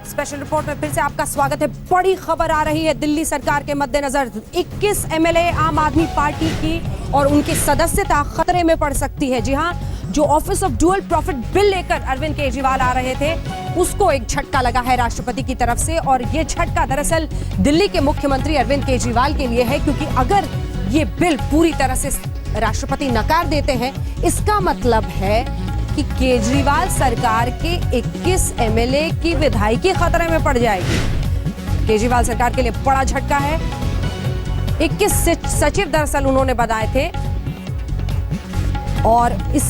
Special report में फिर से आपका स्वागत है। बड़ी खबर आ रही है दिल्ली सरकार के मद्देनजर। 21 एमएलए आम आदमी पार्टी की और उनकी सदस्यता खतरे में पड़ सकती है। जी हां, जो office of dual profit bill लेकर अरविंद केजरीवाल आ रहे थे, उसको एक झटका लगा है राष्ट्रपति की तरफ से। और ये झटका दरअसल दिल्ली के मुख्यमंत्री अरविंद केजरीवाल के लिए है, क्योंकि अगर ये बिल पूरी तरह से राष्ट्रपति नकार देते हैं, इसका मतलब है कि केजरीवाल सरकार के 21 एमएलए की विधायकी खतरे में पड़ जाएगी। केजरीवाल सरकार के लिए बड़ा झटका है। 21 सचिव दरअसल उन्होंने बनाए थे और इस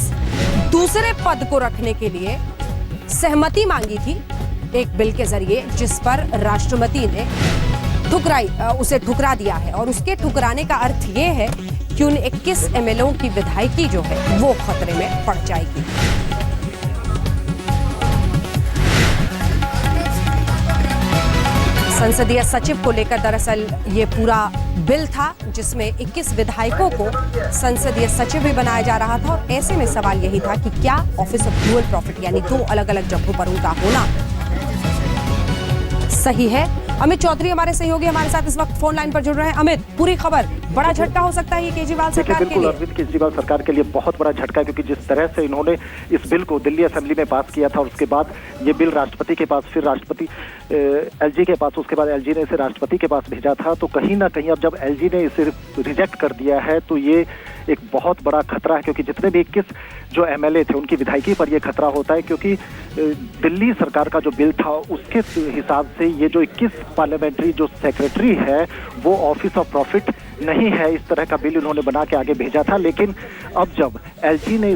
दूसरे पद को रखने के लिए सहमति मांगी थी एक बिल के जरिए, जिस पर राष्ट्रपति ने उसे ठुकरा दिया है। और उसके ठुकराने का अर्थ यह है कि उन 21 एमएलए की विधायकी जो है वो खतरे में पड़ जाएगी। संसदीय सचिव को लेकर दरअसल ये पूरा बिल था, जिसमें 21 विधायकों को संसदीय सचिव भी बनाया जा रहा था। और ऐसे में सवाल यही था कि क्या ऑफिस ऑफ डुअल प्रॉफिट यानी 2 अलग-अलग जगहों पर उनका होना सही है। अमित चौधरी हमारे सहयोगी हमारे साथ इस वक्त फोन लाइन पर जुड़ रहे हैं। अमित, पूरी खबर, बड़ा झटका हो सकता है ये केजरीवाल सरकार के लिए। अरविंद केजरीवाल सरकार के लिए बहुत बड़ा झटका, क्योंकि जिस तरह से इन्होंने इस बिल को दिल्ली असेंबली में पास किया था और उसके बाद ये बिल राष्ट्रपति के पास, फिर राष्ट्रपति एलजी के पास, उसके बाद एलजी ने इसे राष्ट्रपति के पास भेजा था, तो कहीं ना कहीं अब जब एलजी ने इसे रिजेक्ट कर दिया है तो ये एक बहुत बड़ा खतरा है। क्योंकि जितने भी 21 जो एमएलए थे उनकी विधायकी पर यह खतरा होता है, क्योंकि दिल्ली सरकार का जो बिल था उसके हिसाब से ये जो 21 पार्लियामेंट्री जो सेक्रेटरी है वो ऑफिस ऑफ प्रॉफिट नहीं है। इस तरह का बिल उन्होंने बना के आगे भेजा था। लेकिन अब जब एलजी ने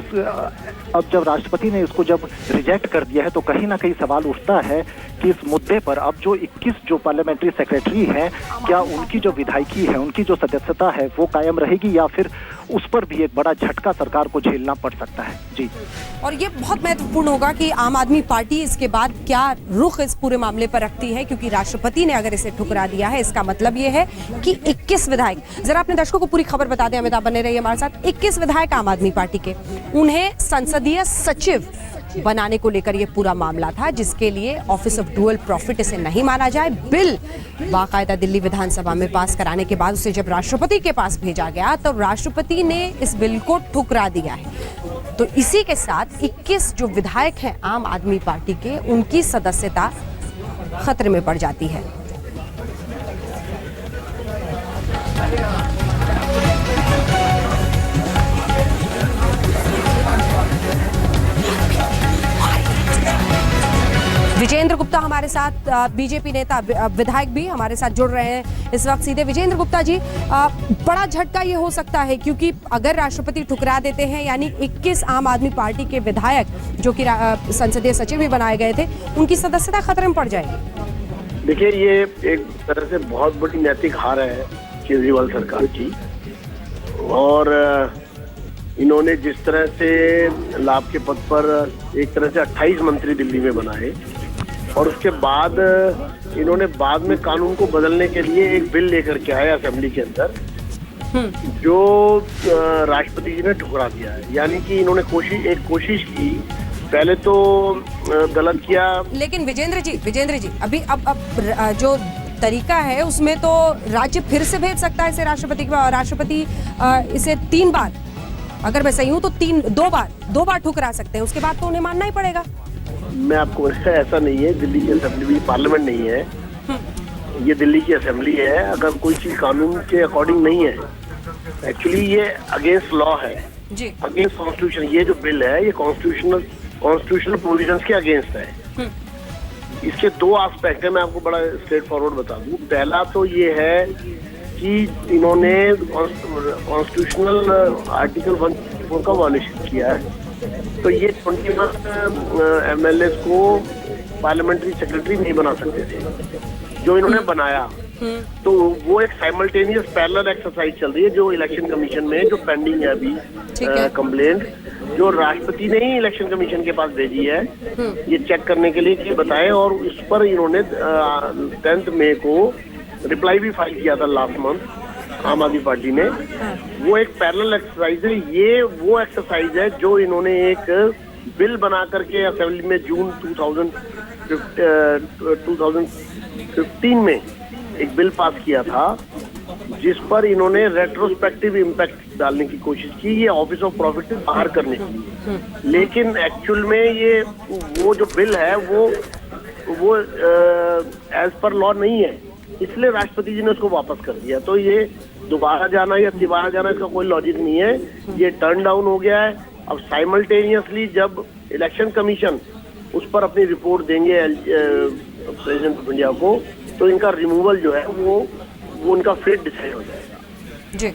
अब जब राष्ट्रपति ने इसको जब रिजेक्ट कर दिया है तो कहीं ना कहीं सवाल उठता है कि इस मुद्दे पर अब जो 21 जो पार्लियामेंट्री सेक्रेटरी हैं, क्या उनकी जो विधायकी है, उनकी जो सदस्यता है वो कायम रहेगी, या फिर उस पर भी एक बड़ा झटका सरकार को झेलना पड़ सकता है। जी, और ये बहुत महत्वपूर्ण होगा कि आम आदमी पार्टी इसके बाद क्या रुख इस पूरे मामले पर रखती है, क्योंकि राष्ट्रपति ने अगर इसे ठुकरा दिया है, इसका मतलब ये है कि 21 विधायक, जरा अपने दर्शकों को पूरी खबर बता दें, अमिताभ बने रहिए हमारे साथ। 21 विधायक आम आदमी पार्टी के, उन्हें संसदीय सचिव बनाने को लेकर यह पूरा मामला था, जिसके लिए ऑफिस ऑफ डुअल प्रॉफिट इसे नहीं माना जाए। बिल बाकायदा दिल्ली विधानसभा में पास कराने के बाद उसे जब राष्ट्रपति के पास भेजा गया तो राष्ट्रपति ने इस बिल को ठुकरा दिया है। तो इसी के साथ 21 जो विधायक हैं आम आदमी पार्टी के, उनकी सदस्यता खतरे में पड़ जाती है। विजेंद्र गुप्ता हमारे साथ, बीजेपी नेता, विधायक भी हमारे साथ जुड़ रहे हैं इस वक्त सीधे। विजेंद्र गुप्ता जी, बड़ा झटका ये हो सकता है, क्योंकि अगर राष्ट्रपति ठुकरा देते हैं यानी 21 आम आदमी पार्टी के विधायक जो कि संसदीय सचिव भी बनाए गए थे, उनकी सदस्यता खतरे में पड़ जाएगी। देखिए, ये एक तरह से बहुत बड़ी नैतिक हार है केजरीवाल सरकार की। और इन्होंने जिस तरह से लाभ के पद पर एक तरह से 28 मंत्री दिल्ली में बनाए, और उसके बाद इन्होंने बाद में कानून को बदलने के लिए एक बिल लेकर के आए असेंबली के अंदर, जो राष्ट्रपति जी ने ठुकरा दिया है। यानी कि इन्होंने कोशिश की, पहले तो गलत किया। लेकिन विजेंद्र जी अभी अब जो तरीका है उसमें तो राज्य फिर से भेज सकता है इसे राष्ट्रपति के, राष्ट्रपति इसे 3 बार, अगर मैं सही हूं तो 2 बार ठुकरा सकते हैं, उसके बाद तो उन्हें मानना ही पड़ेगा। मैं आपको, ऐसा नहीं है, दिल्ली की असेंबली पार्लियामेंट नहीं है, ये दिल्ली की असेंबली है। अगर कोई चीज कानून के अकॉर्डिंग नहीं है, एक्चुअली ये अगेंस्ट लॉ है, अगेंस्ट कॉन्स्टिट्यूशन। ये जो बिल है ये कॉन्स्टिट्यूशनल प्रोविजंस के अगेंस्ट है। इसके 2 एस्पेक्ट है, मैं आपको बड़ा स्ट्रेट फॉरवर्ड बता दूं। पहला तो ये है कि इन्होंने कॉन्स्टिट्यूशनल आर्टिकल 154 का वायलेशन किया है। तो ये 21 एमएलए को पार्लियामेंट्री सेक्रेटरी नहीं बना सकते थे, जो इन्होंने बनाया। तो वो एक साइमल्टेनियस पैरेलल एक्सरसाइज चल रही है, जो इलेक्शन कमीशन में जो पेंडिंग है अभी कंप्लेंट, जो राष्ट्रपति ने ही इलेक्शन कमीशन के पास भेजी है ये चेक करने के लिए कि बताएं। और उस पर इन्होंने 10 मई को रिप्लाई भी फाइल किया था लास्ट मंथ आम आदमी पार्टी ने। वो एक पैरेलल एक्सरसाइज है। ये वो एक्सरसाइज है जो इन्होंने एक बिल बना करके असेंबली में जून 2015 2015 में एक बिल पास किया था जिस पर इन्होंने रेट्रोस्पेक्टिव इम्पैक्ट डालने की कोशिश की, ये ऑफिस ऑफ प्रॉफिट से बाहर करने की। लेकिन एक्चुअल में ये वो जो बिल है वो एज पर लॉ नहीं है, इसलिए राष्ट्रपति जी ने उसको वापस कर दिया। तो ये दोबारा जाना या तिबारा जाना इसका कोई लॉजिक नहीं है, ये टर्न डाउन हो गया है। अब साइमल्टेनियसली जब इलेक्शन कमीशन उस पर अपनी रिपोर्ट देंगे प्रेसिडेंट ऑफ इंडिया को, तो इनका रिमूवल जो है वो उनका फेट डिसाइड हो जाएगा। जी,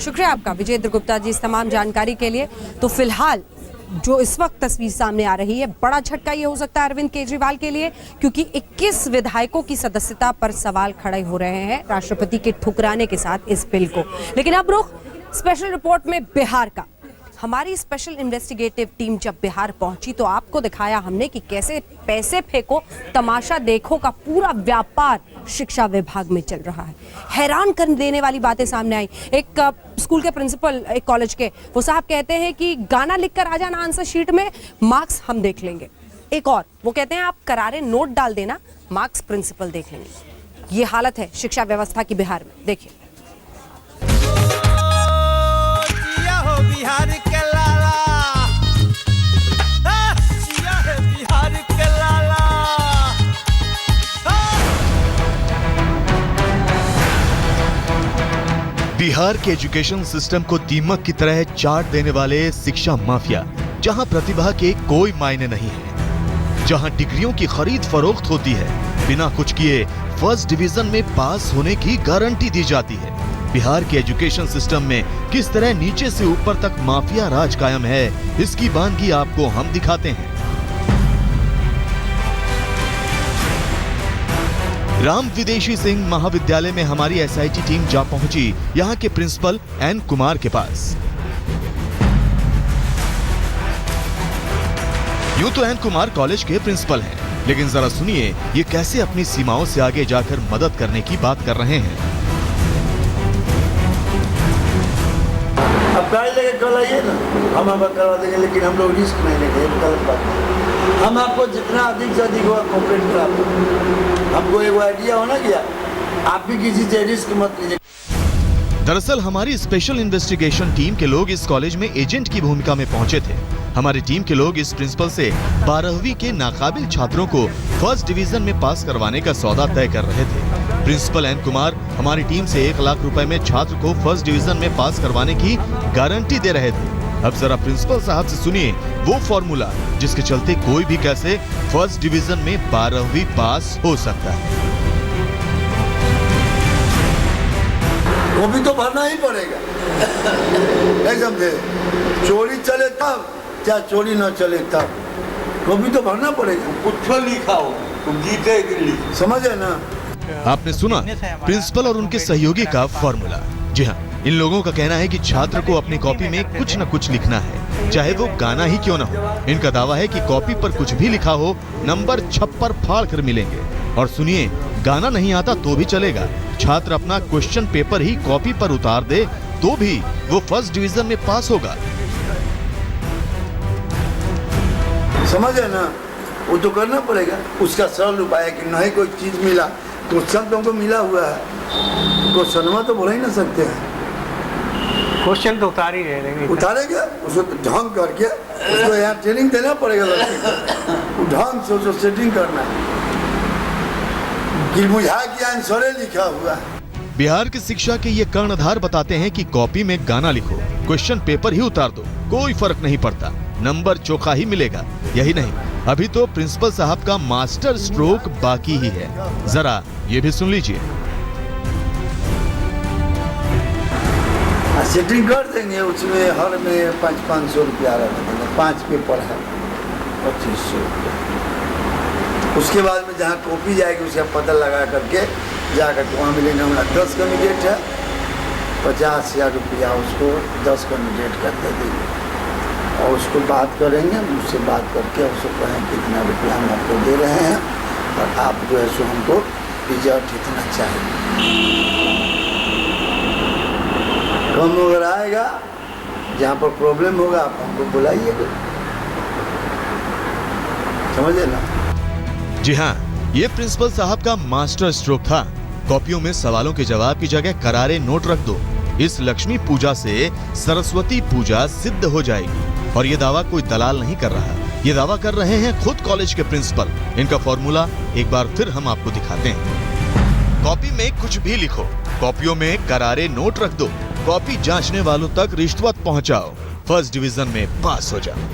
शुक्रिया आपका विजेंद्र गुप्ता जी इस तमाम जानकारी के लिए। तो फिलहाल जो इस वक्त तस्वीर सामने आ रही है, बड़ा झटका ये हो सकता है अरविंद केजरीवाल के लिए, क्योंकि 21 विधायकों की सदस्यता पर सवाल खड़े हो रहे हैं राष्ट्रपति के ठुकराने के साथ इस बिल को। लेकिन अब रुख स्पेशल रिपोर्ट में बिहार का। हमारी स्पेशल इन्वेस्टिगेटिव टीम जब बिहार पहुंची तो आपको दिखाया हमने कि कैसे पैसे फेंको तमाशा देखो का पूरा व्यापार शिक्षा विभाग में चल रहा है। हैरान कर देने वाली बातें सामने आई। एक स्कूल के प्रिंसिपल, एक कॉलेज के, वो साहब कहते हैं कि गाना लिखकर आ जाना आंसर शीट में, मार्क्स हम देख लेंगे। एक और वो कहते हैं आप करारे नोट डाल देना, मार्क्स प्रिंसिपल देख लेंगे। ये हालत है शिक्षा व्यवस्था की बिहार में। देखिए, बिहार के लाला, बिहार के लाला। बिहार के एजुकेशन सिस्टम को दीमक की तरह चाट देने वाले शिक्षा माफिया, जहां प्रतिभा के कोई मायने नहीं है, जहां डिग्रियों की खरीद फरोख्त होती है, बिना कुछ किए फर्स्ट डिवीजन में पास होने की गारंटी दी जाती है। बिहार के एजुकेशन सिस्टम में किस तरह नीचे से ऊपर तक माफिया राज कायम है, इसकी वानगी आपको हम दिखाते हैं। राम विदेशी सिंह महाविद्यालय में हमारी एसआईटी टीम जा पहुंची यहां के प्रिंसिपल एन कुमार के पास। यूं तो एन कुमार कॉलेज के प्रिंसिपल हैं, लेकिन जरा सुनिए ये कैसे अपनी सीमाओं से आगे जाकर मदद करने की बात कर रहे हैं। अब गाड़ी लेके कल आइए ना, हम आपका करवा देंगे, लेकिन हम लोग रिस्क नहीं लेंगे, गलत बात है। हम आपको जितना अधिक से अधिक होगा कॉपरेट करा, हमको एक आइडिया होना क्या, आप भी किसी से रिस्क मत लीजिए। दरअसल हमारी स्पेशल इन्वेस्टिगेशन टीम के लोग इस कॉलेज में एजेंट की भूमिका में पहुंचे थे। हमारी टीम के लोग इस प्रिंसिपल से 12वीं के नाकाबिल छात्रों को फर्स्ट डिवीजन में पास करवाने का सौदा तय कर रहे थे। प्रिंसिपल एन कुमार हमारी टीम से 1 लाख रुपए में छात्र को फर्स्ट डिवीजन में पास करवाने की गारंटी दे रहे थे। अब जरा प्रिंसिपल साहब से सुनिए वो फॉर्मूला जिसके चलते कोई भी कैसे फर्स्ट डिवीजन में 12वीं पास हो सकता है। वो भी तो भरना ही पड़ेगा, नहीं समझे? चोरी चले तब, क्या चोरी न चले तब, वो भी तो भरना पड़ेगा। कुछ लिखा हो तो जीते, समझे ना? आपने सुना प्रिंसिपल और उनके सहयोगी का फॉर्मूला। जी हाँ, इन लोगों का कहना है कि छात्र को अपनी कॉपी में कुछ न कुछ लिखना है, चाहे वो गाना ही क्यों न हो। इनका दावा है कि कॉपी पर कुछ भी लिखा हो, नंबर छप्पर फाड़ कर मिलेंगे। और सुनिए, गाना नहीं आता तो भी चलेगा, छात्र अपना क्वेश्चन पेपर ही कॉपी पर उतार दे तो भी वो फर्स्ट डिवीजन में पास होगा। समझे ना? वो तो करना पड़ेगा। उसका सरल उपाय है कि नहीं कोई चीज मिला, क्वेश्चन तो हमको मिला हुआ है, क्वेश्चन तो बोल ही ना सकते हैं, क्वेश्चन तो उतार ही रहे, उतारेंगे उसको ढंग करके, उसको यहाँ ट्रेनिंग देना पड़ेगा, ढंग से उसको सेटिंग करना है कि बुझा कि आंसर लिखा हुआ है। बिहार की शिक्षा के ये कर्णधार बताते हैं कि कॉपी में गाना लिखो, क्वेश्चन पेपर ही उतार दो, कोई फर्क नहीं पड़ता, नंबर चोखा ही मिलेगा। यही नहीं, अभी तो प्रिंसिपल साहब का मास्टर स्ट्रोक बाकी ही है, जरा ये भी सुन लीजिए। सेटिंग कर देंगे, उसमें हर में 500 रुपया रहेगा, 5 पेपर है 2500 रुपया। उसके बाद में जहाँ कॉपी जाएगी उसका पता लगा करके जाकर के वहाँ मिलेगा। हमारा 10 कैंडिडेट है, 50,000 रुपया उसको 10 कैंडिडेट का दे देंगे और उसको बात करेंगे, उससे बात करके उसको कहें कितना रुपया हम आपको दे रहे हैं और आप जो है सो हमको रिजल्ट इतना चाहिए। कम अगर आएगा, जहाँ पर प्रॉब्लम होगा आप हमको बुलाइएगा, समझे ना? जी हाँ, ये प्रिंसिपल साहब का मास्टर स्ट्रोक था। कॉपियों में सवालों के जवाब की जगह करारे नोट रख दो। इस लक्ष्मी पूजा से सरस्वती पूजा सिद्ध हो जाएगी। और ये दावा कोई दलाल नहीं कर रहा, ये दावा कर रहे हैं खुद कॉलेज के प्रिंसिपल। इनका फॉर्मूला एक बार फिर हम आपको दिखाते हैं। कॉपी में कुछ भी लिखो, कॉपियों में करारे नोट रख दो, कॉपी जांचने वालों तक रिश्वत पहुंचाओ, फर्स्ट डिवीजन में पास हो जाओ।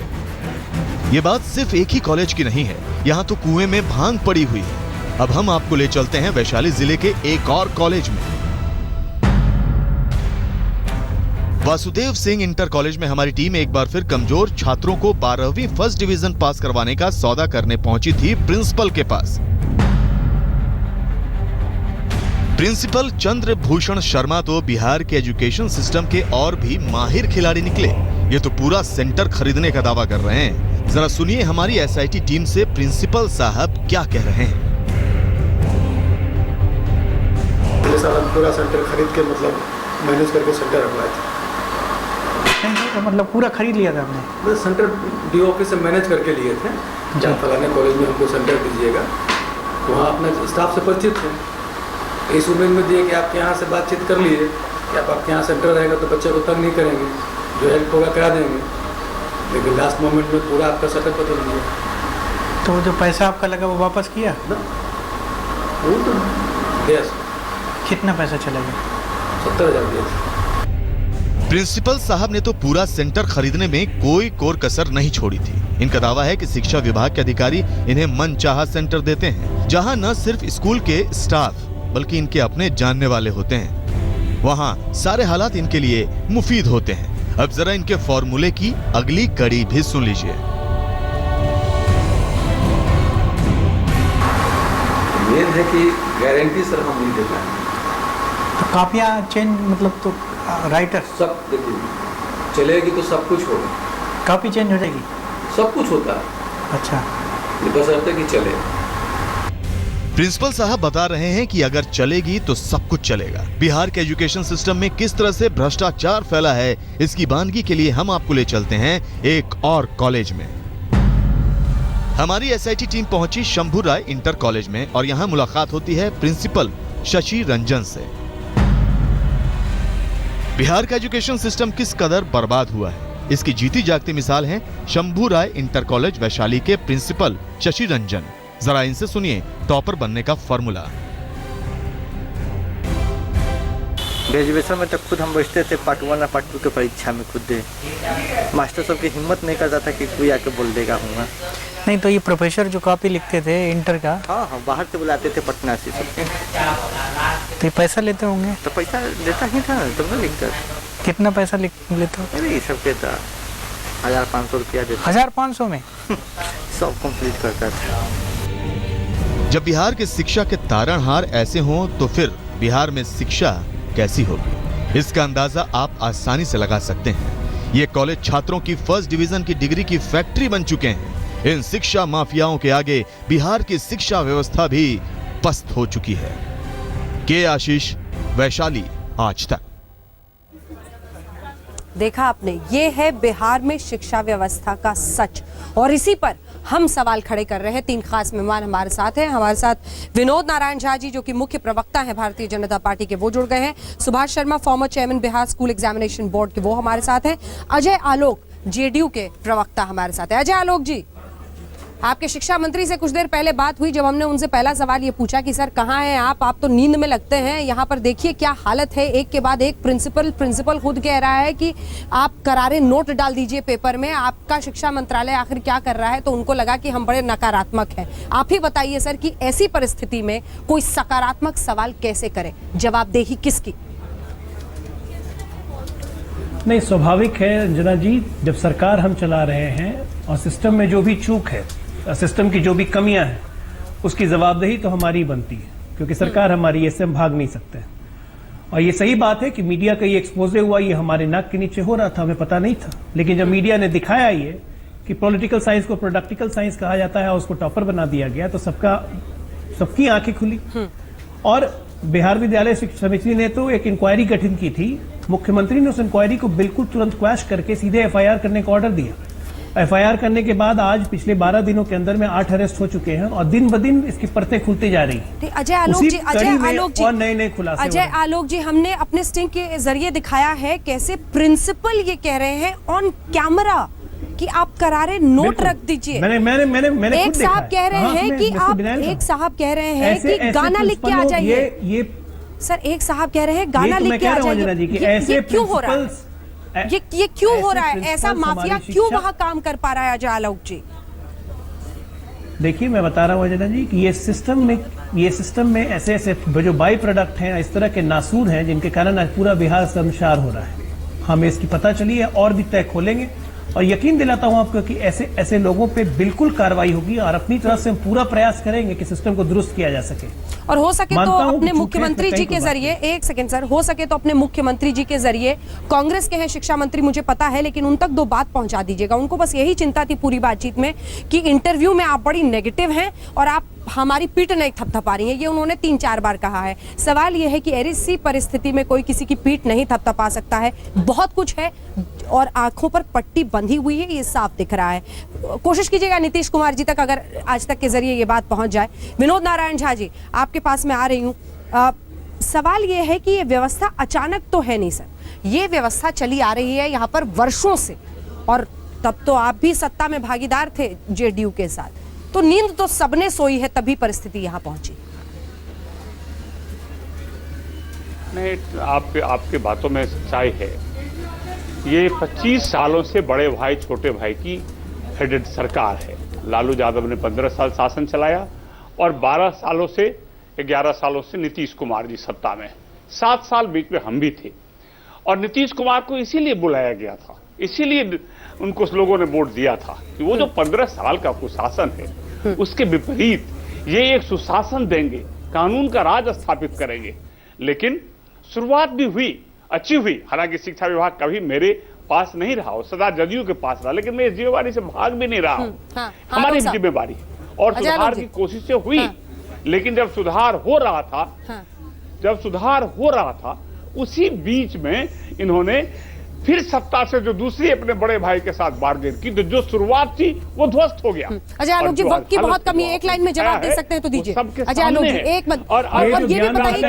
ये बात सिर्फ एक ही कॉलेज की नहीं है, यहाँ तो कुएं में भांग पड़ी हुई है। अब हम आपको ले चलते हैं वैशाली जिले के एक और कॉलेज में। वासुदेव सिंह इंटर कॉलेज में हमारी टीम एक बार फिर कमजोर छात्रों को 12वीं फर्स्ट डिवीजन पास करवाने का सौदा करने पहुंची थी प्रिंसिपल के पास। प्रिंसिपल चंद्रभूषण शर्मा तो बिहार के एजुकेशन सिस्टम के और भी माहिर खिलाड़ी निकले। ये तो पूरा सेंटर खरीदने का दावा कर रहे हैं। जरा सुनिए हमारी एसआईटी टीम से प्रिंसिपल साहब क्या कह रहे हैं। पूरा सेंटर खरीद के मतलब मैनेज करके सेंटर रखवाए थे। सेंटर का मतलब पूरा खरीद लिया था हमने? तो सेंटर डी ऑफिस से मैनेज करके लिए थे। जहाँ फलाने कॉलेज में हमको सेंटर दीजिएगा, वहाँ अपने स्टाफ से परिचित थे। इस उम्मीद में दिए कि आपके यहाँ से बातचीत कर लीजिए कि आपके यहाँ सेंटर रहेगा तो बच्चे को तंग नहीं करेंगे, जो हेल्प होगा करा देंगे। लेकिन लास्ट मोमेंट में पूरा आपका सेटअप बदल दिया। तो जो पैसा आपका लगा वो वापस किया ना? वो तो गैस कितना पैसा चला गया? 70,000 दिए थे। प्रिंसिपल साहब ने तो पूरा सेंटर खरीदने में कोई कोर कसर नहीं छोड़ी थी। इनका दावा है कि शिक्षा विभाग के अधिकारी इन्हें मनचाहा सेंटर देते हैं, जहां न सिर्फ स्कूल के स्टाफ बल्कि इनके अपने जानने वाले होते हैं। वहां सारे हालात इनके लिए मुफीद होते हैं। अब जरा इनके फॉर्मूले की अगली कड़ी भी सुन लीजिए। मेन है कि गारंटी सर हम नहीं देते हैं। तो कापियाँ चेंज मतलब तो राइटर सब देखिए चलेगी तो सब कुछ होगा। कॉपी चेंज हो जाएगी? सब कुछ होता है। अच्छा, ये बस रहता है कि चले। प्रिंसिपल साहब बता रहे हैं कि अगर चलेगी तो सब कुछ चलेगा। बिहार के एजुकेशन सिस्टम में किस तरह से भ्रष्टाचार फैला है, इसकी बानगी के लिए हम आपको ले चलते हैं एक और कॉलेज में। हमारी एसआईटी टीम पहुंची शंभू राय इंटर कॉलेज में और यहाँ मुलाकात होती है प्रिंसिपल शशि रंजन से। बिहार का एजुकेशन सिस्टम किस कदर बर्बाद हुआ है, इसकी जीती जागती मिसाल है शंभू राय इंटर कॉलेज वैशाली के प्रिंसिपल शशि रंजन। जरा इनसे सुनिए टॉपर बनने का फॉर्मूला। ग्रेजुएशन में तो खुद हम बैठते थे पार्ट 1 और पार्ट 2 के परीक्षा में खुद दे। मास्टर सब की हिम्मत नहीं करता था कि कोई आके बोल देगा हूँ। नहीं तो ये प्रोफेसर जो कॉपी लिखते थे इंटर का, हाँ बाहर से बुलाते थे पटना से सबके। तो ये पैसा लेते होंगे? तो पैसा देता ही था तब ना लिखता। कितना पैसा लेते हो? अरे ये सब देता 1500 रुपया देता। 1500 में सब कंप्लीट करता था। जब बिहार के शिक्षा के तारणहार ऐसे हों तो फिर बिहार में शिक्षा कैसी होगी, इसका अंदाजा आप आसानी से लगा सकते हैं। ये कॉलेज छात्रों की फर्स्ट डिवीजन की डिग्री की फैक्ट्री बन चुके हैं। इन शिक्षा माफियाओं के आगे बिहार की शिक्षा व्यवस्था भी पस्त हो चुकी है। के आशीष, वैशाली, आज तक। देखा आपने, ये है बिहार में शिक्षा व्यवस्था का सच, और इसी पर हम सवाल खड़े कर रहे हैं। 3 खास मेहमान हमारे साथ हैं। हमारे साथ विनोद नारायण झा जी जो कि मुख्य प्रवक्ता हैं भारतीय जनता पार्टी के, वो जुड़ गए हैं। Subhash Sharma former chairman Bihar school examination board के, वो हमारे साथ हैं। अजय आलोक जेडीयू के प्रवक्ता हमारे साथ है। अजय आलोक जी, आपके शिक्षा मंत्री से कुछ देर पहले बात हुई, जब हमने उनसे पहला सवाल ये पूछा कि सर कहाँ हैं आप तो नींद में लगते हैं। यहाँ पर देखिए क्या हालत है, एक के बाद एक प्रिंसिपल खुद कह रहा है कि आप करारे नोट डाल दीजिए पेपर में, आपका शिक्षा मंत्रालय आखिर क्या कर रहा है। तो उनको लगा कि हम बड़े नकारात्मक हैं। आप ही बताइए सर कि ऐसी परिस्थिति में कोई सकारात्मक सवाल कैसे करे, जवाबदेही किसकी? नहीं, स्वाभाविक है अंजना जी, जब सरकार हम चला रहे हैं और सिस्टम में जो भी चूक है, सिस्टम की जो भी कमियां हैं, उसकी जवाबदेही तो हमारी बनती है, क्योंकि सरकार हमारी, इससे हम भाग नहीं सकते। और ये सही बात है कि मीडिया का ये एक्सपोजे हुआ, ये हमारे नाक के नीचे हो रहा था, हमें पता नहीं था। लेकिन जब मीडिया ने दिखाया ये कि पॉलिटिकल साइंस को प्रोडक्टिकल साइंस कहा जाता है और उसको टॉपर बना दिया गया, तो सबकी आंखें खुली। और बिहार विद्यालय शिक्षा समिति ने तो एक इंक्वायरी गठित की थी। मुख्यमंत्री ने उस इंक्वायरी को बिल्कुल तुरंत क्वैश करके सीधे FIR करने का ऑर्डर दिया। FIR करने के बाद आज पिछले 12 दिनों के अंदर में 8 अरेस्ट हो चुके हैं और दिन ब दिन इसकी परतें खुलती जा रही हैं। अजय आलोक जी, और नए खुलासे। अजय आलोक जी, हमने अपने स्टिंग के जरिए दिखाया है कैसे प्रिंसिपल ये कह रहे हैं ऑन कैमरा कि आप करारे नोट रख दीजिए। मैंने एक साहब कह रहे हैं कि आप एक साहब कह रहे हैं कि गाना लिख के आ जाइए। ये सर, एक साहब कह रहे हैं गाना लिख के आ जाइए। ये क्यों हो रहा है? ये क्यों हो रहा है? ऐसा माफिया क्यों वहां काम कर पा रहा है अजय आलोक जी? देखिए, मैं बता रहा हूँ अजय जी कि ये सिस्टम में ऐसे जो बाई प्रोडक्ट हैं, इस तरह के नासूर हैं जिनके कारण आज पूरा बिहार शर्मसार हो रहा है। हमें इसकी पता चली है और भी तय खोलेंगे और यकीन दिलाता हूं आपको कि ऐसे लोगों पे बिल्कुल कार्रवाई होगी और अपनी तरफ से हम पूरा प्रयास करेंगे कि सिस्टम को दुरुस्त किया जा सके। और हो सके तो अपने मुख्यमंत्री जी के जरिए, एक सेकंड सर, हो सके तो अपने मुख्यमंत्री जी के जरिए, कांग्रेस के हैं शिक्षा मंत्री मुझे पता है, लेकिन उन तक 2 बात पहुंचा दीजिएगा। उनको बस यही चिंता थी पूरी बातचीत में कि इंटरव्यू में आप बड़ी नेगेटिव हैं और आप हमारी पीठ नहीं थपथपा रही हैं। ये उन्होंने 3-4 बार कहा है। सवाल यह है कि ऐसी परिस्थिति में कोई किसी की पीठ नहीं थपथपा सकता है। बहुत कुछ है और आंखों पर पट्टी बंधी हुई है, ये साफ दिख रहा है। कोशिश कीजिएगा नीतीश कुमार जी तक अगर आज तक के जरिए ये बात पहुंच जाए। विनोद नारायण झा जी, आपके पास मैं आ रही हूँ। सवाल ये है कि ये व्यवस्था अचानक तो है नहीं सर, ये व्यवस्था चली आ रही है यहाँ पर वर्षों से, और तब तो आप भी सत्ता में भागीदार थे JDU के साथ, तो नींद तो सबने सोई है, तभी परिस्थिति यहाँ पहुंची। नहीं, आपके बातों में सच्चाई है। ये 25 सालों से बड़े भाई छोटे भाई की हेडेड सरकार है। लालू यादव ने 15 साल शासन चलाया और 11 सालों से नीतीश कुमार जी सत्ता में। 7 साल बीच में हम भी थे और नीतीश कुमार को इसीलिए बुलाया गया था, इसीलिए उनको लोगों ने वोट दिया था कि वो जो 15 साल का कुशासन है उसके विपरीत ये एक सुशासन देंगे, कानून का राज स्थापित करेंगे। लेकिन शुरुआत भी हुई, अच्छी हुई। हालांकि शिक्षा विभाग कभी मेरे पास नहीं रहा हो, सदा JDU के पास रहा, लेकिन मैं इस जिम्मेवारी से भाग भी नहीं रहा हूं। हमारी जिम्मेवारी और सुधार की कोशिशें हुई। लेकिन जब सुधार हो रहा था उसी बीच में इन्होंने फिर सत्ता से जो दूसरी अपने बड़े भाई के साथ बार्गेन की, तो जो शुरुआत थी वो ध्वस्त हो गया। अजय आलोक जी, वक्त की बहुत कमी है, एक लाइन में जवाब दे सकते हैं तो दीजिए। अजय आलोक जी, एक मिनट, और ये भी बताइए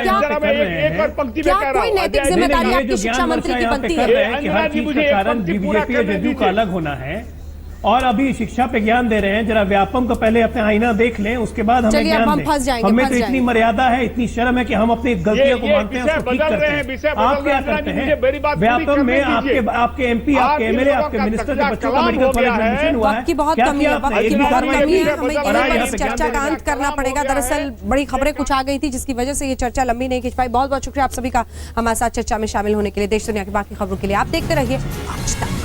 क्या कोई नैतिक जिम्मेदारी आपकी शिक्षा मंत्री की बनती है? हर चीज का कारण BJP और JDU का अलग होना है और अभी शिक्षा पे ज्ञान दे रहे हैं। जरा व्यापम को पहले अपने आईना देख लें, उसके बाद हमें ज्ञान दें। हमें तो इतनी मर्यादा है, इतनी शर्म है कि हम अपनी गलतियों को मानते हैं, उसको ठीक करते हैं। आप क्या करते हैं? व्यापम में आपके MP, आपके MLA, आपके मिनिस्टर के बच्चों का मेडिकल कॉलेज में एडमिशन हुआ है। बहुत कमी है, हमें चर्चा का अंत करना पड़ेगा। दरअसल बड़ी खबरें कुछ आ गई थी जिसकी वजह से ये चर्चा लंबी नहीं खिंच पाई। बहुत बहुत शुक्रिया आप सभी का हमारे साथ चर्चा में शामिल होने के लिए। देश दुनिया की बाकी खबरों के लिए आप देखते रहिए आज तक।